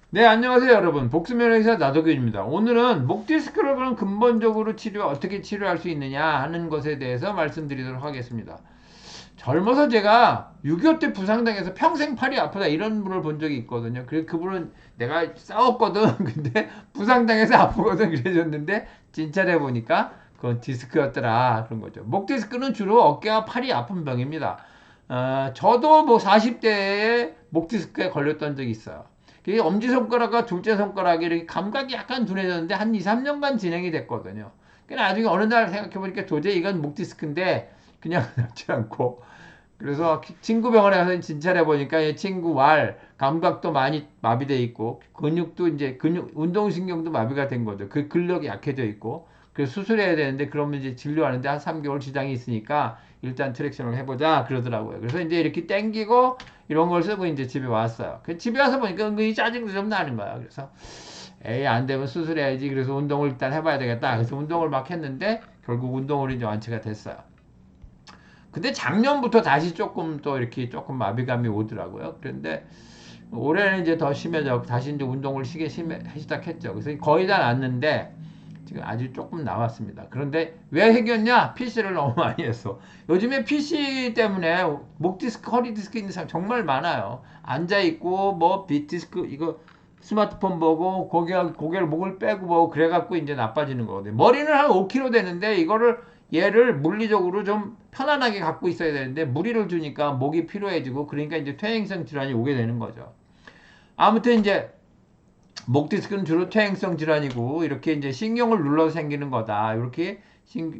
네, 안녕하세요, 여러분. 복수면허의사 나도균입니다. 오늘은 목 디스크를 그럼 근본적으로 어떻게 치료할 수 있느냐 하는 것에 대해서 말씀드리도록 하겠습니다. 젊어서 제가 6.25 때 부상당해서 평생 팔이 아프다 이런 분을 본 적이 있거든요. 그래서 그분은 내가 싸웠거든. 근데 부상당해서 아프거든. 그래줬는데 진찰해 보니까 그건 디스크였더라. 그런 거죠. 목 디스크는 주로 어깨와 팔이 아픈 병입니다. 저도 뭐 40대에 목 디스크에 걸렸던 적이 있어요. 그게 엄지손가락과 둘째 손가락이 이렇게 감각이 약간 둔해졌는데 한 2, 3년간 진행이 됐거든요. 그러니까 나중에 어느 날 생각해보니까 도저히 이건 목 디스크인데 그냥 낫지 않고 그래서 친구 병원에 가서 진찰해 보니까 이 친구 감각도 많이 마비돼 있고 근육도 이제 운동신경도 마비가 된 거죠. 그 근력이 약해져 있고 그래서 수술해야 되는데 그러면 이제 진료하는데 한 3개월 지장이 있으니까 일단 트랙션을 해보자 그러더라고요. 그래서 이제 이렇게 땡기고 이런 걸 쓰고 이제 집에 왔어요. 그 집에 와서 보니까 은근히 짜증도 좀 나는 거야. 그래서 에이 안 되면 수술해야지. 그래서 운동을 일단 해봐야 되겠다. 그래서 운동을 막 했는데 결국 운동으로 이제 완치가 됐어요. 근데 작년부터 다시 조금 또 이렇게 조금 마비감이 오더라고요. 그런데 올해는 이제 더 심해져 다시 이제 운동을 시작했죠. 그래서 거의 다 났는데 지금 아주 조금 남았습니다. 그런데 왜 해결냐? PC를 너무 많이 했어. 요즘에 PC 때문에 목 디스크, 허리 디스크 있는 사람 정말 많아요. 앉아 있고 뭐 빗디스크 이거 스마트폰 보고 고개를 목을 빼고 보고 그래갖고 이제 나빠지는 거거든요. 머리는 한 5kg 되는데 이거를 얘를 물리적으로 좀 편안하게 갖고 있어야 되는데 무리를 주니까 목이 피로해지고 그러니까 이제 퇴행성 질환이 오게 되는 거죠. 아무튼 이제 목 디스크는 주로 퇴행성 질환이고 이렇게 이제 신경을 눌러서 생기는 거다. 이렇게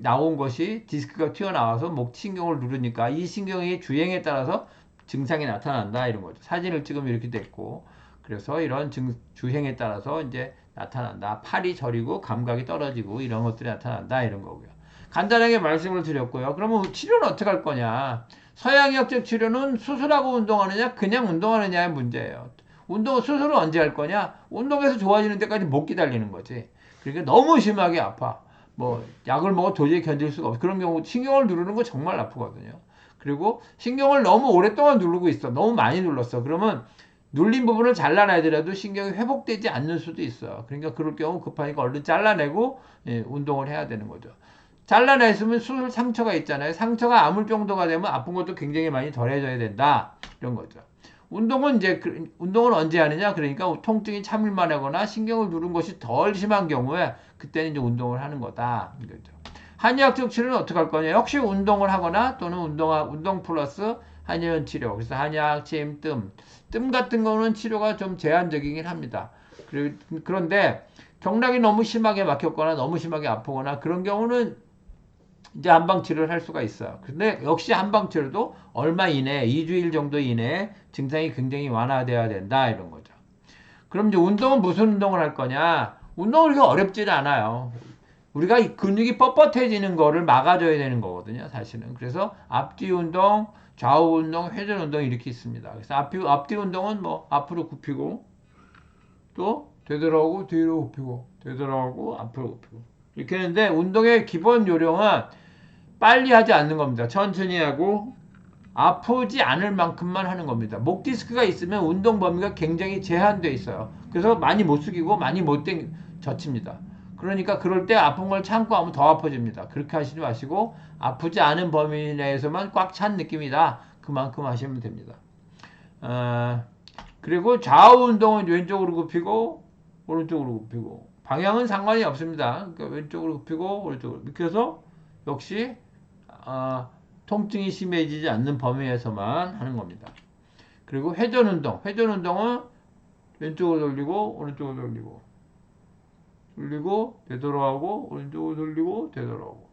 나온 것이 디스크가 튀어나와서 목 신경을 누르니까 이 신경의 주행에 따라서 증상이 나타난다 이런 거죠. 사진을 찍으면 이렇게 됐고 그래서 이런 주행에 따라서 이제 나타난다. 팔이 저리고 감각이 떨어지고 이런 것들이 나타난다 이런 거고요. 간단하게 말씀을 드렸고요. 그러면 치료는 어떻게 할 거냐? 서양의학적 치료는 수술하고 운동하느냐, 그냥 운동하느냐의 문제예요. 수술을 언제 할 거냐? 운동에서 좋아지는 데까지 못 기다리는 거지. 그러니까 너무 심하게 아파. 뭐 약을 먹어 도저히 견딜 수가 없어. 그런 경우 신경을 누르는 거 정말 아프거든요. 그리고 신경을 너무 오랫동안 누르고 있어. 너무 많이 눌렀어. 그러면 눌린 부분을 잘라내야 되라도 신경이 회복되지 않는 수도 있어요. 그러니까 그럴 경우 급하니까 얼른 잘라내고 운동을 해야 되는 거죠. 잘라냈으면 수술 상처가 있잖아요. 상처가 아물 정도가 되면 아픈 것도 굉장히 많이 덜해져야 된다. 이런 거죠. 운동은 언제 하느냐? 그러니까 통증이 참을만 하거나 신경을 누른 것이 덜 심한 경우에 그때는 이제 운동을 하는 거다. 이거죠. 한의학적 치료는 어떻게 할 거냐? 역시 운동을 하거나 또는 운동 플러스 한의원 치료. 그래서 한약, 침, 뜸 같은 거는 치료가 좀 제한적이긴 합니다. 그런데 경락이 너무 심하게 막혔거나 너무 심하게 아프거나 그런 경우는 이제 한방 치료를 할 수가 있어요. 근데 역시 한방 치료도 얼마 이내, 2주일 정도 이내에 증상이 굉장히 완화돼야 된다 이런 거죠. 그럼 이제 운동은 무슨 운동을 할 거냐? 운동은 그렇게 어렵지는 않아요. 우리가 이 근육이 뻣뻣해지는 거를 막아줘야 되는 거거든요, 사실은. 그래서 앞뒤 운동, 좌우 운동, 회전 운동 이렇게 있습니다. 그래서 앞뒤 운동은 뭐 앞으로 굽히고 또 되돌아오고 뒤로 굽히고 되돌아오고 앞으로 굽히고 이렇게 했는데 운동의 기본 요령은 빨리 하지 않는 겁니다. 천천히 하고 아프지 않을 만큼만 하는 겁니다. 목 디스크가 있으면 운동 범위가 굉장히 제한되어 있어요. 그래서 많이 못 숙이고 많이 못 젖힙니다. 그러니까 그럴 때 아픈 걸 참고 하면 더 아파집니다. 그렇게 하시지 마시고 아프지 않은 범위 내에서만 꽉 찬 느낌이다. 그만큼 하시면 됩니다. 어, 그리고 좌우 운동은 왼쪽으로 굽히고 오른쪽으로 굽히고 방향은 상관이 없습니다. 그러니까 왼쪽으로 굽히고 오른쪽으로 이렇게 해서 역시 아, 통증이 심해지지 않는 범위에서만 하는 겁니다. 그리고 회전 운동. 회전 운동은 왼쪽으로 돌리고 오른쪽으로 돌리고 되돌아오고 오른쪽으로 돌리고 되돌아오고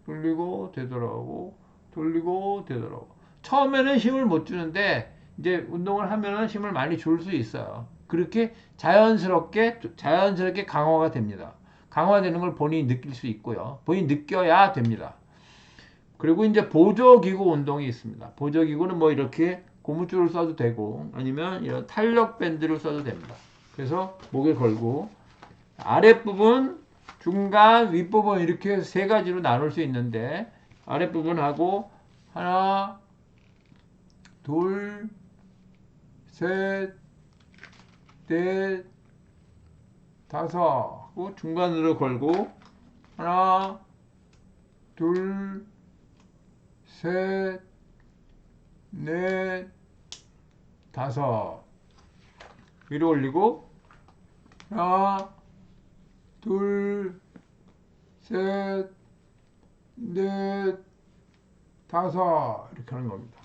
돌리고 되돌아오고 돌리고 되돌아오고 처음에는 힘을 못 주는데 이제 운동을 하면 힘을 많이 줄 수 있어요. 그렇게 자연스럽게 강화가 됩니다. 강화되는 걸 본인이 느낄 수 있고요. 본인이 느껴야 됩니다. 그리고 이제 보조기구 운동이 있습니다. 보조기구는 뭐 이렇게 고무줄을 써도 되고 아니면 이런 탄력 밴드를 써도 됩니다. 그래서 목에 걸고 아랫부분, 중간, 윗부분 이렇게 세 가지로 나눌 수 있는데 아랫부분하고 하나, 둘, 셋, 넷, 다섯, 중간으로 걸고 하나, 둘, 셋, 넷, 다섯. 위로 올리고 하나, 둘, 셋, 넷, 다섯. 이렇게 하는 겁니다.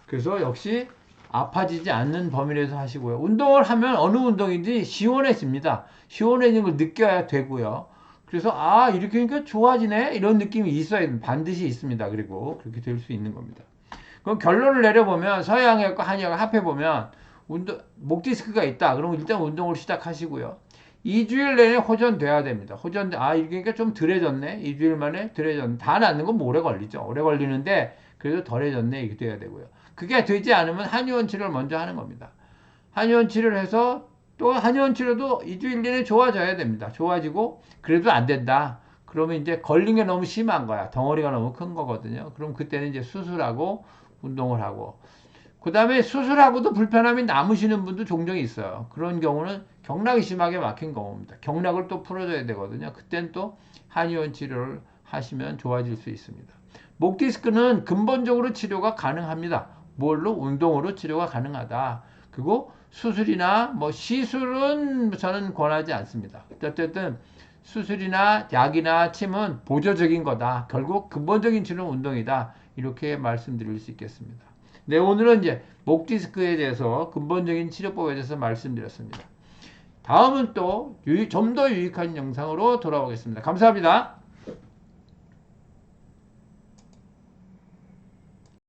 그래서 역시 아파지지 않는 범위 내에서 하시고요. 운동을 하면 어느 운동인지 시원해집니다. 시원해지는 걸 느껴야 되고요. 그래서 이렇게 하니까 좋아지네 이런 느낌이 있어야 반드시 있습니다. 그리고 그렇게 될 수 있는 겁니다. 그럼 결론을 내려보면 서양의학과 한의학을 합해보면 목 디스크가 있다. 그러면 일단 운동을 시작하시고요. 2주일 내내 호전돼야 됩니다. 이렇게 하니까 좀 덜해졌네. 2주일 만에 덜해졌네. 다 낫는 건 오래 걸리죠. 오래 걸리는데 그래도 덜해졌네. 이렇게 돼야 되고요. 그게 되지 않으면 한의원 치료를 먼저 하는 겁니다. 한의원 치료를 해서 또 한의원 치료도 2주일 내내 좋아져야 됩니다. 좋아지고 그래도 안 된다. 그러면 이제 걸린 게 너무 심한 거야. 덩어리가 너무 큰 거거든요. 그럼 그때는 이제 수술하고 운동을 하고 그 다음에 수술하고도 불편함이 남으시는 분도 종종 있어요. 그런 경우는 경락이 심하게 막힌 경우입니다. 경락을 또 풀어줘야 되거든요. 그땐 또 한의원 치료를 하시면 좋아질 수 있습니다. 목 디스크는 근본적으로 치료가 가능합니다. 뭘로? 운동으로 치료가 가능하다. 그리고 수술이나 시술은 저는 권하지 않습니다. 어쨌든 수술이나 약이나 침은 보조적인 거다. 결국 근본적인 치료는 운동이다. 이렇게 말씀드릴 수 있겠습니다. 네, 오늘은 이제 목 디스크에 대해서 근본적인 치료법에 대해서 말씀드렸습니다. 다음은 또 좀 더 유익한 영상으로 돌아오겠습니다. 감사합니다.